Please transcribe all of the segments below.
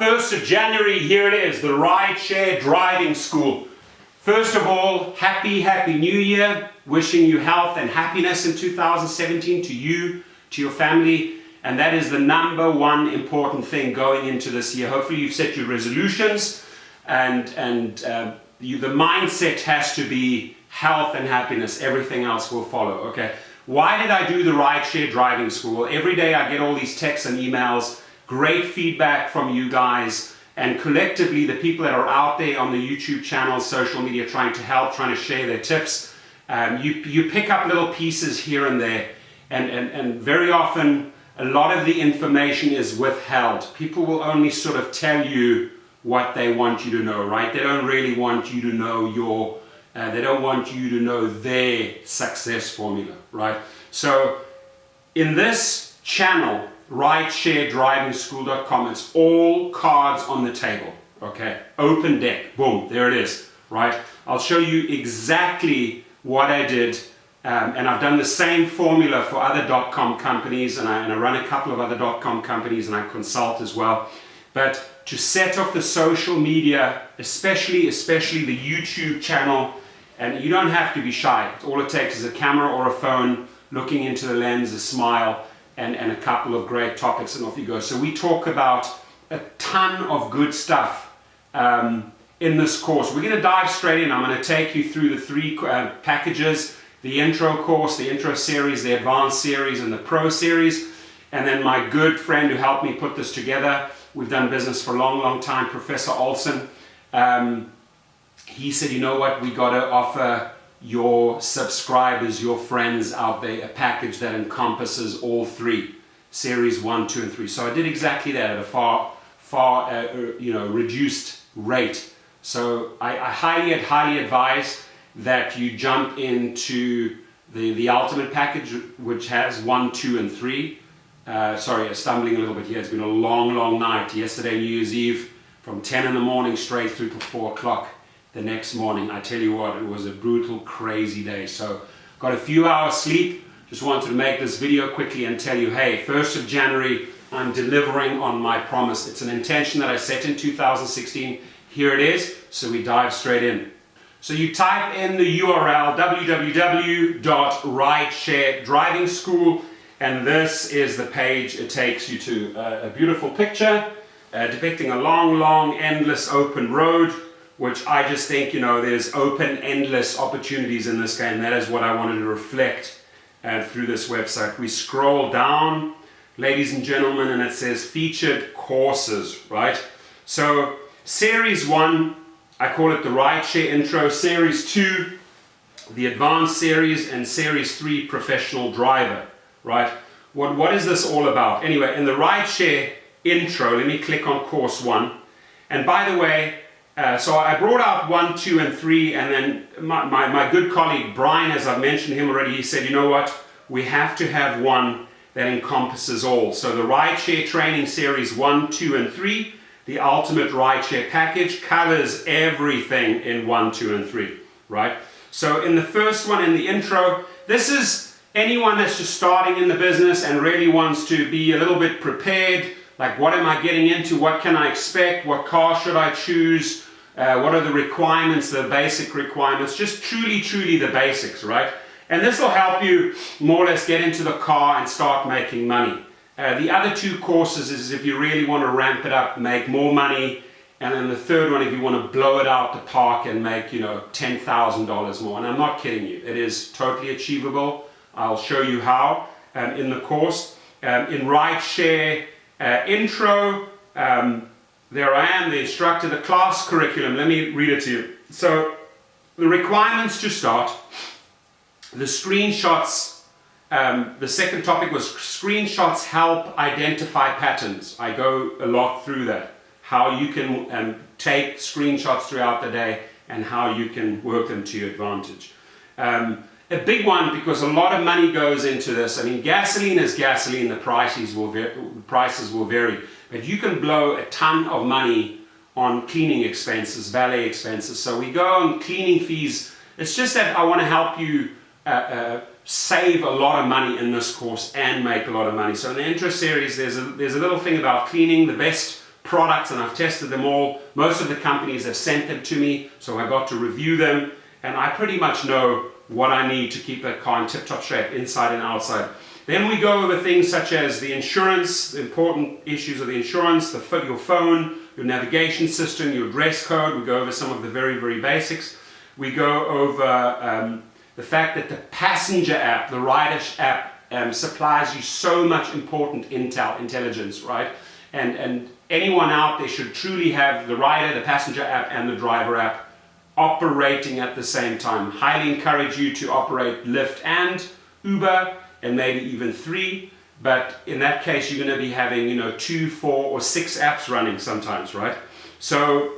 1st of January, here it is, the Rideshare Driving School. First of all, happy New Year. Wishing you health and happiness in 2017 to you, to your family. And that is the number one important thing going into this year. Hopefully you've set your resolutions and the mindset has to be health and happiness. Everything else will follow, okay? Why did I do the Rideshare Driving School? Every day I get all these texts and emails, great feedback from you guys, and collectively the people that are out there on the YouTube channel, social media, trying to help, trying to share their tips. You pick up little pieces here and there, and very often a lot of the information is withheld. People will only sort of tell you what they want you to know, right? They don't really want you to know they don't want you to know their success formula, right? So in this channel, RideshareDrivingSchool.com, it's all cards on the table, okay? Open deck, boom, there it is, right? I'll show you exactly what I did, and I've done the same formula for other .com companies, and I run a couple of other .com companies, and I consult as well. But to set up the social media, especially the YouTube channel, and you don't have to be shy. All it takes is a camera or a phone, looking into the lens, a smile, and a couple of great topics, and off you go. So we talk about a ton of good stuff in this course. We're going to dive straight in. I'm going to take you through the three packages, the intro course, the intro series, the advanced series, and the pro series. And then my good friend who helped me put this together, we've done business for a long time, Professor Olson. He said, you know what, we got to offer your subscribers, your friends out there, a package that encompasses all three, series 1, 2, and 3. So I did exactly that at a far reduced rate. So I highly advise that you jump into the ultimate package, which has 1, 2, and 3. Sorry, I'm stumbling a little bit here. It's been a long night. Yesterday, New Year's Eve, from 10 in the morning straight through to 4 o'clock the next morning. I tell you what, it was a brutal, crazy day. So got a few hours sleep. Just wanted to make this video quickly and tell you, hey, 1st of January, I'm delivering on my promise. It's an intention that I set in 2016. Here it is. So we dive straight in. So you type in the URL www.RideshareDrivingSchool, and this is the page it takes you to. A beautiful picture depicting a long, endless open road, which I just think, there's open, endless opportunities in this game. That is what I wanted to reflect through this website. We scroll down, ladies and gentlemen, and it says featured courses, right? So series 1, I call it the Rideshare Intro. Series 2, the Advanced Series, and Series 3, Professional Driver, right? What is this all about? Anyway, in the Rideshare Intro, let me click on Course 1. And by the way, so I brought out 1, 2, and 3, and then my good colleague Brian, as I've mentioned him already, he said, you know what, we have to have one that encompasses all. So the Rideshare Training Series 1, 2, and 3, the Ultimate Rideshare Package, covers everything in 1, 2, and 3, right? So in the first one, in the intro, this is anyone that's just starting in the business and really wants to be a little bit prepared, like what am I getting into, what can I expect, what car should I choose, what are the requirements, the basic requirements, just truly the basics, right? And this will help you more or less get into the car and start making money. The other 2 courses is if you really want to ramp it up, make more money, and then the third one if you want to blow it out the park and make, $10,000 more. And I'm not kidding you, it is totally achievable. I'll show you how in the course. In Rideshare Intro, there I am, the instructor, the class curriculum. Let me read it to you. So the requirements to start, the screenshots, the second topic was screenshots help identify patterns. I go a lot through that, how you can take screenshots throughout the day and how you can work them to your advantage. A big one, because a lot of money goes into this. I mean, gasoline is gasoline, the prices will vary, but you can blow a ton of money on cleaning expenses, valet expenses. So we go on cleaning fees. It's just that I want to help you save a lot of money in this course and make a lot of money. So in the intro series, there's a little thing about cleaning, the best products and I've tested them all. Most of the companies have sent them to me, so I got to review them, and I pretty much know what I need to keep that car in tip-top shape, inside and outside. Then we go over things such as the insurance, the important issues of the insurance, your phone, your navigation system, your dress code. We go over some of the very, very basics. We go over the fact that the passenger app, the Rideshare app, supplies you so much important intelligence, right? And anyone out there should truly have the rider, the passenger app, and the driver app operating at the same time. Highly encourage you to operate Lyft and Uber, and maybe even 3. But in that case, you're going to be having, 2, 4, or 6 apps running sometimes, right? So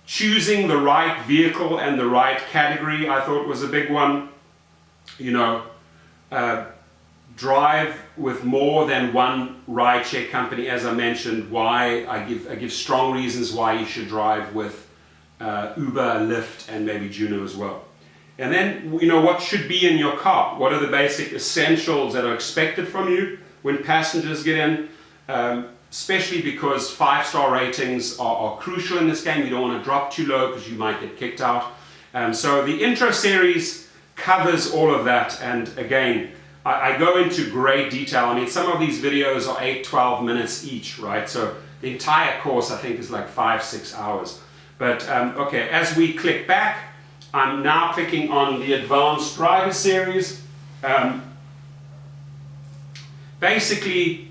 choosing the right vehicle and the right category, I thought was a big one. Drive with more than one rideshare company, as I mentioned. Why I give strong reasons why you should drive with Uber, Lyft, and maybe Juno as well. And then, what should be in your car? What are the basic essentials that are expected from you when passengers get in? Especially because 5-star ratings are crucial in this game. You don't want to drop too low because you might get kicked out. So the intro series covers all of that. And again, I go into great detail. I mean, some of these videos are 8-12 minutes each, right? So the entire course, I think, is like 5-6 hours. But okay, as we click back, I'm now clicking on the Advanced Driver Series. Basically,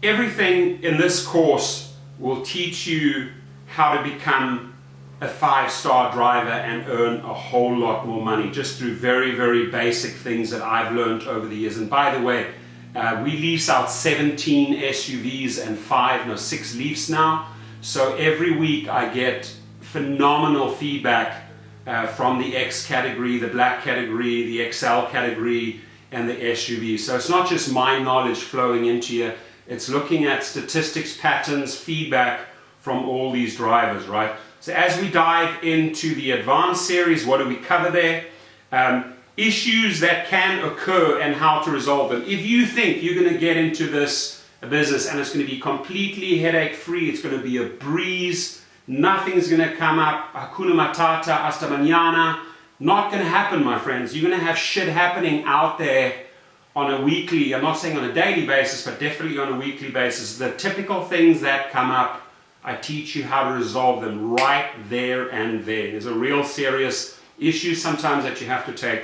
everything in this course will teach you how to become a 5-star driver and earn a whole lot more money, just through very, very basic things that I've learned over the years. And by the way, we lease out 17 SUVs and 6 Leafs now. So every week I get phenomenal feedback from the X category, the black category, the XL category, and the SUV. So it's not just my knowledge flowing into you, it's looking at statistics, patterns, feedback from all these drivers, right? So as we dive into the Advanced Series, what do we cover there? Issues that can occur and how to resolve them. If you think you're going to get into this business and it's going to be completely headache-free, it's going to be a breeze, nothing's going to come up, Hakuna Matata, hasta mañana. Not going to happen, my friends. You're going to have shit happening out there on a weekly, I'm not saying on a daily basis, but definitely on a weekly basis. The typical things that come up, I teach you how to resolve them right there and there. There's a real serious issue sometimes that you have to take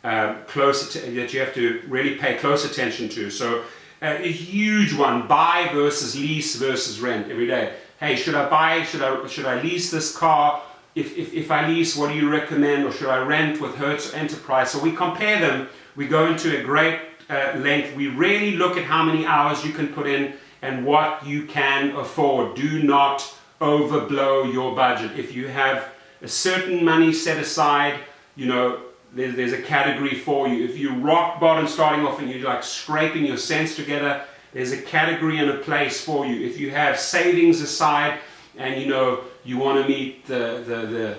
that you have to really pay close attention to. So a huge one, buy versus lease versus rent every day. Hey, should I buy, should I lease this car? If I lease, what do you recommend? Or should I rent with Hertz or Enterprise? So we compare them, we go into a great length. We really look at how many hours you can put in and what you can afford. Do not overblow your budget. If you have a certain money set aside, there's a category for you. If you're rock bottom starting off and you're like scraping your cents together, there's a category and a place for you. If you have savings aside and you want to meet the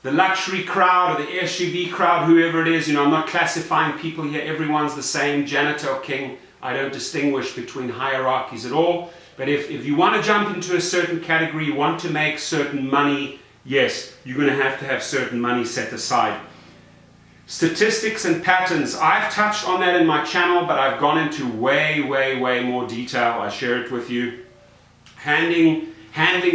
luxury crowd or the SUV crowd, whoever it is, I'm not classifying people here. Everyone's the same, janitor or king. I don't distinguish between hierarchies at all. But if you want to jump into a certain category, you want to make certain money, yes, you're going to have certain money set aside. Statistics and patterns. I've touched on that in my channel, but I've gone into way, way, way more detail. I share it with you. Handling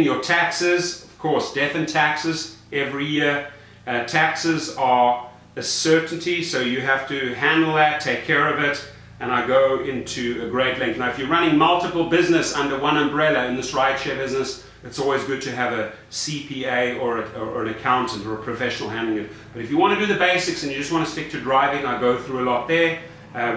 your taxes, of course, death and taxes every year. Taxes are a certainty, so you have to handle that, take care of it. And I go into a great length. Now, if you're running multiple business under one umbrella in this rideshare business, it's always good to have a CPA or an accountant or a professional handling it. But if you want to do the basics and you just want to stick to driving, I go through a lot there.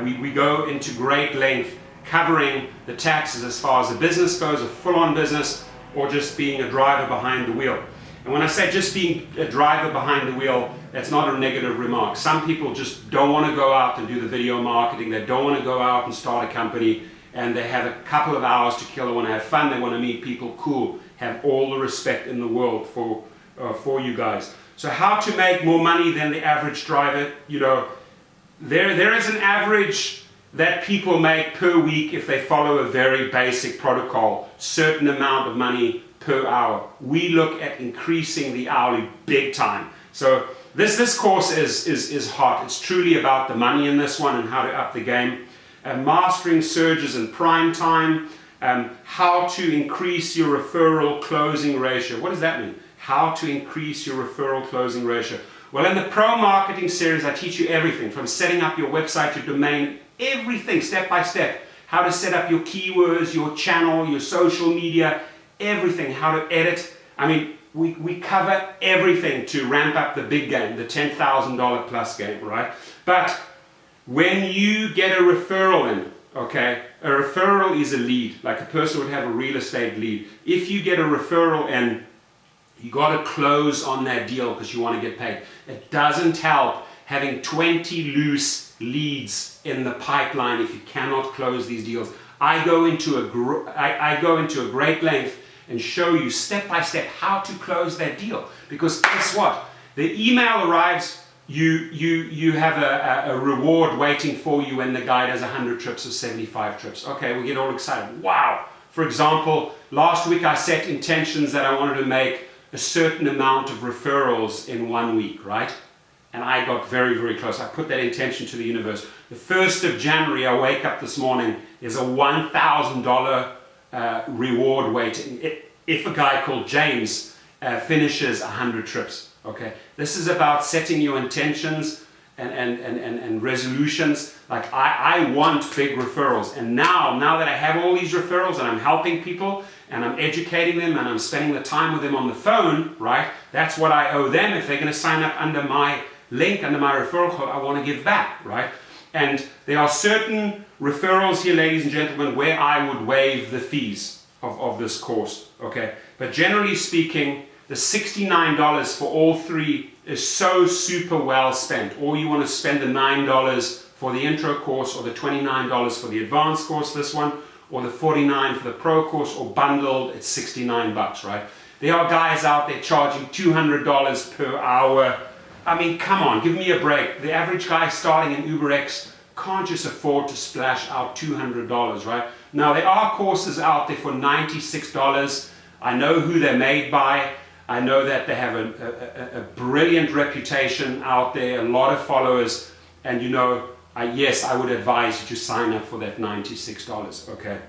We go into great length covering the taxes as far as the business goes, a full-on business, or just being a driver behind the wheel. And when I say just being a driver behind the wheel, that's not a negative remark. Some people just don't want to go out and do the video marketing. They don't want to go out and start a company, and they have a couple of hours to kill. They want to have fun. They want to meet people. Cool. Have all the respect in the world for you guys. So how to make more money than the average driver? There is an average that people make per week if they follow a very basic protocol, certain amount of money per hour. We look at increasing the hourly big time. So this course is hot. It's truly about the money in this one and how to up the game. Mastering surges in prime time, how to increase your referral closing ratio. What does that mean? How to increase your referral closing ratio. Well, in the Pro Marketing series, I teach you everything from setting up your website, your domain, everything step by step. How to set up your keywords, your channel, your social media, everything, how to edit. I mean, we cover everything to ramp up the big game, the $10,000 plus game, right? But when you get a referral in, okay, a referral is a lead, like a person would have a real estate lead. If you get a referral in, you got to close on that deal because you want to get paid. It doesn't help having 20 loose leads in the pipeline if you cannot close these deals. I go into a great length and show you step by step how to close that deal. Because guess what? The email arrives, you have a reward waiting for you when the guy does 100 trips or 75 trips. Okay, we get all excited. Wow! For example, last week I set intentions that I wanted to make a certain amount of referrals in 1 week, right? And I got very, very close. I put that intention to the universe. The 1st of January, I wake up this morning, there's a $1,000 reward waiting. If a guy called James finishes 100 trips, okay? This is about setting your intentions and resolutions. Like I want big referrals. And now that I have all these referrals and I'm helping people and I'm educating them and I'm spending the time with them on the phone, right? That's what I owe them. If they're going to sign up under my link, under my referral code, I want to give back, right? And there are certain referrals here, ladies and gentlemen, where I would waive the fees of this course, okay? But generally speaking, the $69 for all three is so super well spent. Or you want to spend the $9 for the intro course, or the $29 for the advanced course, this one, or the $49 for the pro course, or bundled, it's $69, right? There are guys out there charging $200 per hour. I mean, come on, give me a break. The average guy starting in UberX can't just afford to splash out $200, right? Now, there are courses out there for $96. I know who they're made by. I know that they have a brilliant reputation out there, a lot of followers, and you know, yes, I would advise you to sign up for that $96, okay?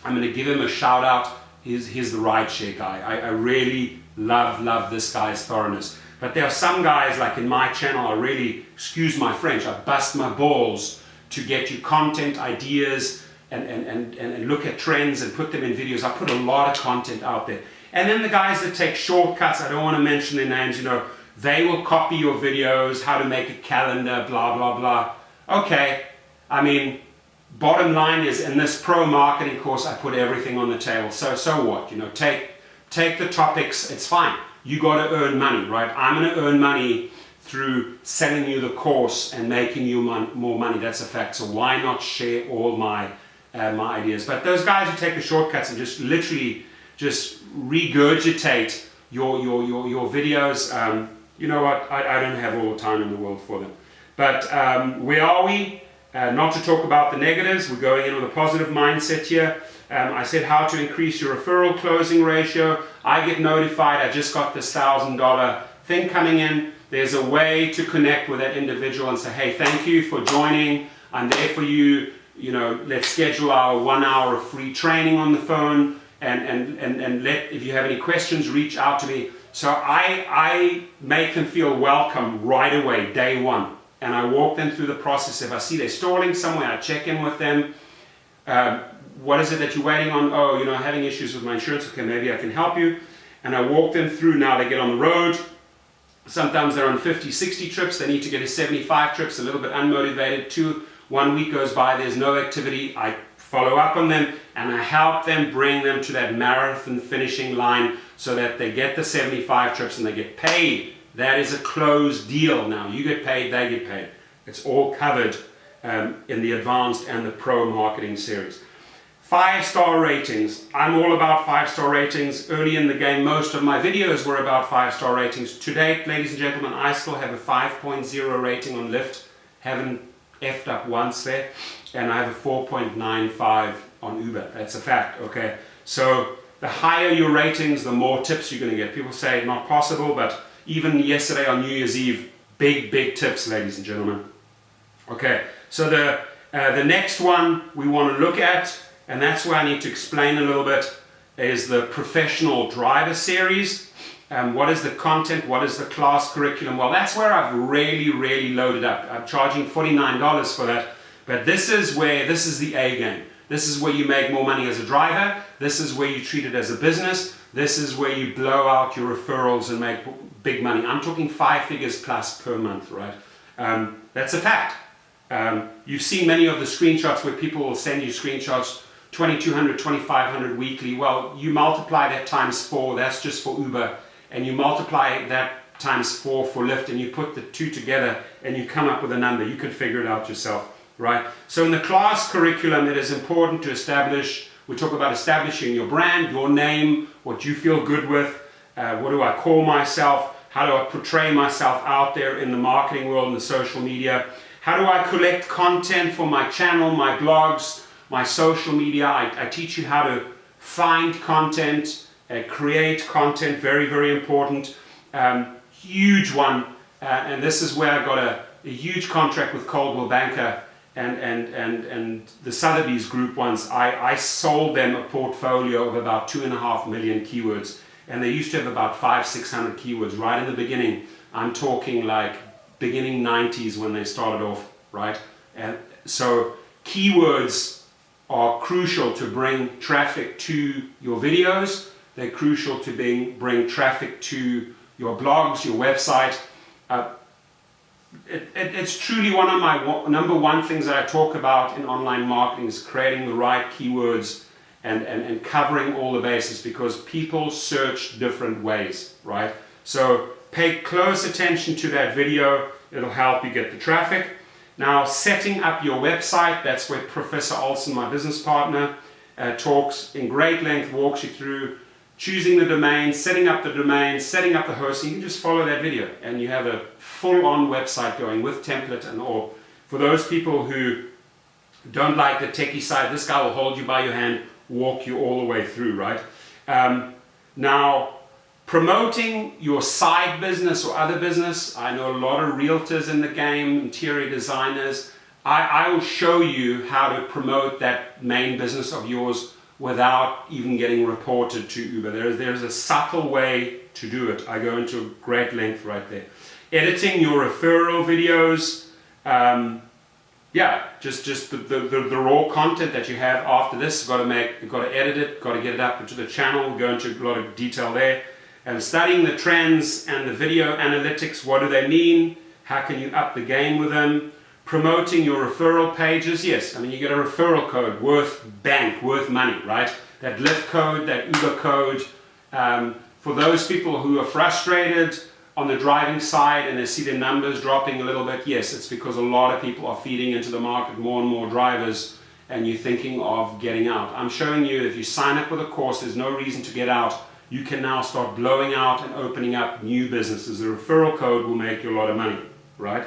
I'm going to give him a shout out. He's the Rideshare guy. I really love this guy's thoroughness. But there are some guys, like in my channel, I really, excuse my French, I bust my balls to get you content, ideas, and look at trends and put them in videos. I put a lot of content out there. And then the guys that take shortcuts, I don't want to mention their names, you know, they will copy your videos, how to make a calendar, blah, blah, blah. Okay, I mean, bottom line is in this pro marketing course, I put everything on the table. So what? You know, take the topics, it's fine. You got to earn money, right? I'm going to earn money through selling you the course and making you more money. That's a fact. So why not share all my ideas? But those guys who take the shortcuts and just literally just regurgitate your videos, you know what? I don't have all the time in the world for them. But where are we? Not to talk about the negatives. We're going in with a positive mindset here. I said how to increase your referral closing ratio. I get notified, I just got this $1,000 thing coming in. There's a way to connect with that individual and say, hey, thank you for joining. I'm there for you. You know, let's schedule our 1 hour of free training on the phone. And if you have any questions, reach out to me. So I make them feel welcome right away, day one. And I walk them through the process. If I see they're stalling somewhere, I check in with them. What is it that you're waiting on? Oh, you know, having issues with my insurance. Okay, maybe I can help you. And I walk them through. Now they get on the road. Sometimes they're on 50, 60 trips. They need to get to 75 trips, a little bit unmotivated. 1 week goes by, there's no activity. I follow up on them and I help them bring them to that marathon finishing line so that they get the 75 trips and they get paid. That is a closed deal now. You get paid, they get paid. It's all covered in the advanced and the pro marketing series. 5-star ratings. I'm all about 5-star ratings. Early in the game, most of my videos were about 5-star ratings. To date, ladies and gentlemen, I still have a 5.0 rating on Lyft. Haven't effed up once there. and I have a 4.95 on Uber. That's a fact, okay? So the higher your ratings, the more tips you're going to get. People say not possible, but even yesterday on New Year's Eve, big tips, ladies and gentlemen. Okay, so the next one we want to look at, and that's where I need to explain a little bit, is the professional driver series. What is the content? What is the class curriculum? Well, that's where I've really loaded up. I'm charging $49 for that, but this is the A game. This is where you make more money as a driver. This is where you treat it as a business. This is where you blow out your referrals and make big money. I'm talking 5 figures plus per month, right? That's a fact. You've seen many of the screenshots where people will send you screenshots, 2,200, 2,500 weekly. Well, you multiply that times 4, that's just for Uber, and you multiply that times 4 for Lyft, and you put the two together and you come up with a number. You can figure it out yourself, right? So in the class curriculum, it is important to establish, we talk about establishing your brand, your name, what you feel good with, what do I call myself, how do I portray myself out there in the marketing world and the social media, how do I collect content for my channel, my blogs, my social media. I teach you how to find content, create content, very important. Huge one, and this is where I got a huge contract with Coldwell Banker and the Sotheby's Group once. I sold them a portfolio of about 2.5 million keywords, and they used to have about 500-600 keywords right in the beginning. I'm talking like beginning 90s when they started off, right? And so keywords are crucial to bring traffic to your videos. They're crucial to bring traffic to your blogs, your website. It's truly one of my number one things that I talk about in online marketing is creating the right keywords and covering all the bases, because people search different ways, right? So pay close attention to that video. It'll help you get the traffic. Now, setting up your website, that's where Professor Olson, my business partner, talks in great length, walks you through choosing the domain, setting up the domain, setting up the hosting. You can just follow that video and you have a full-on website going with template and all. For those people who don't like the techie side, this guy will hold you by your hand, walk you all the way through, right? Now, promoting your side business or other business, I know a lot of realtors in the game, interior designers. I will show you how to promote that main business of yours without even getting reported to Uber. There's a subtle way to do it. I go into great length right there. Editing your referral videos, just the raw content that you have after this, got to edit it, got to get it up into the channel. We'll go into a lot of detail there. And studying the trends and the video analytics, what do they mean? How can you up the game with them? Promoting your referral pages, yes, I mean you get a referral code worth money, right? That Lyft code, that Uber code. For those people who are frustrated on the driving side and they see the numbers dropping a little bit, yes, it's because a lot of people are feeding into the market, more and more drivers, and you're thinking of getting out. I'm showing you if you sign up with a course, there's no reason to get out. You can now start blowing out and opening up new businesses. The referral code will make you a lot of money, right?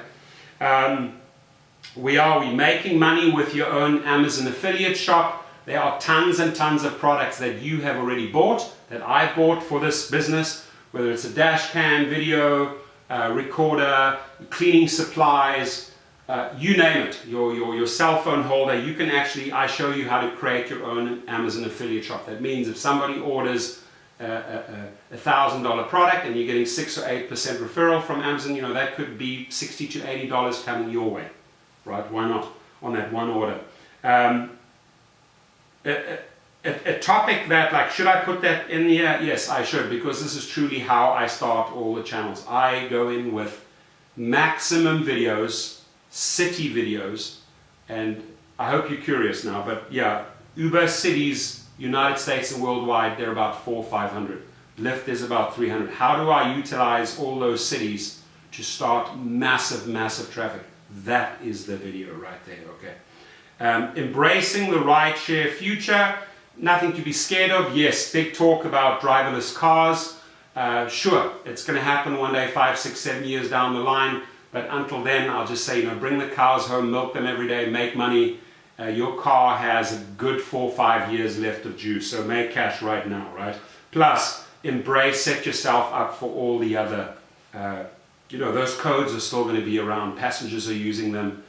We making money with your own Amazon affiliate shop. There are tons and tons of products that you have already bought, that I've bought for this business, whether it's a dash cam, video, recorder, cleaning supplies, you name it, your cell phone holder. You can actually, I show you how to create your own Amazon affiliate shop. That means if somebody orders a $1,000 product and you're getting 6 or 8% referral from Amazon, you know, that could be $60 to $80 coming your way, right? Why not on that one order? A topic that, like, should I put that in here? Yes, I should, because this is truly how I start all the channels. I go in with maximum videos, city videos, and I hope you're curious now, but yeah, Uber cities, United States and worldwide, they're about 400 or 500. Lyft is about 300. How do I utilize all those cities to start massive traffic? That is the video right there, okay? Embracing the rideshare future, nothing to be scared of. Yes, big talk about driverless cars. Sure, it's going to happen one day, 5, 6, 7 years down the line, but until then, I'll just say, you know, bring the cows home, milk them every day, make money, your car has a good 4 or 5 years left of juice, so make cash right now, right? Plus, embrace, set yourself up for all the other, those codes are still going to be around, passengers are using them.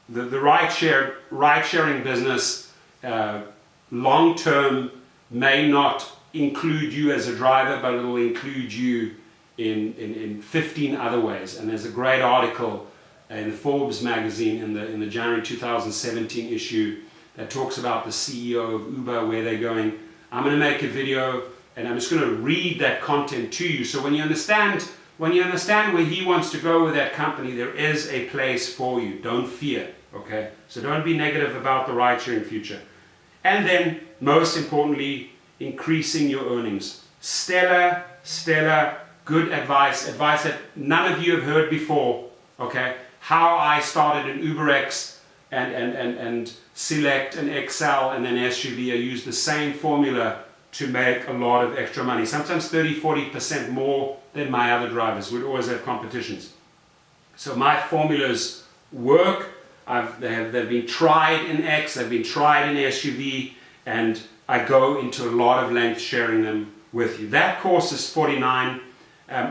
The ride-sharing business, long term, may not include you as a driver, but it will include you in 15 other ways. And there's a great article in the Forbes magazine in the January 2017 issue that talks about the CEO of Uber, where they're going. I'm going to make a video and I'm just going to read that content to you. So when you understand where he wants to go with that company, there is a place for you. Don't fear, okay? So don't be negative about the ride-sharing future. And then, most importantly, increasing your earnings. Stellar, good advice that none of you have heard before, okay? How I started in UberX and Select and Excel and then SUV. I used the same formula to make a lot of extra money, sometimes 30-40% more than my other drivers. We'd always have competitions. So my formulas work. They've been tried in X, they've been tried in SUV, and I go into a lot of length sharing them with you. That course is $49.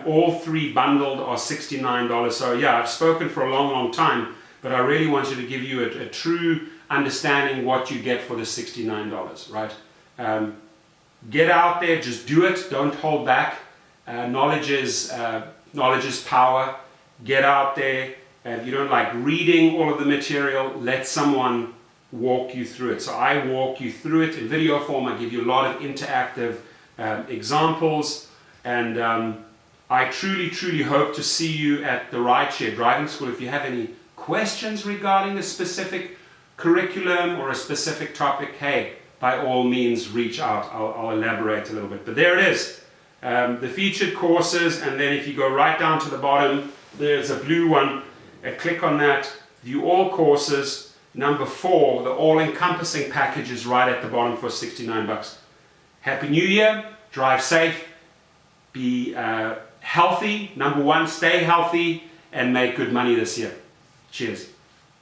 All three bundled are $69. So yeah, I've spoken for a long time, but I really wanted to give you a true understanding what you get for the $69, right? Get out there, just do it, don't hold back. Knowledge is power. Get out there. If you don't like reading all of the material, let someone walk you through it. So I walk you through it in video form. I give you a lot of interactive examples, and I truly hope to see you at the Rideshare Driving School. If you have any questions regarding a specific curriculum or a specific topic, hey, by all means reach out. I'll elaborate a little bit. But there it is, the featured courses, and then if you go right down to the bottom, there's a blue one. Click on that, view all courses. Number 4, the all-encompassing package is right at the bottom for $69. Happy New Year, drive safe, be healthy. Number 1, stay healthy and make good money this year. Cheers.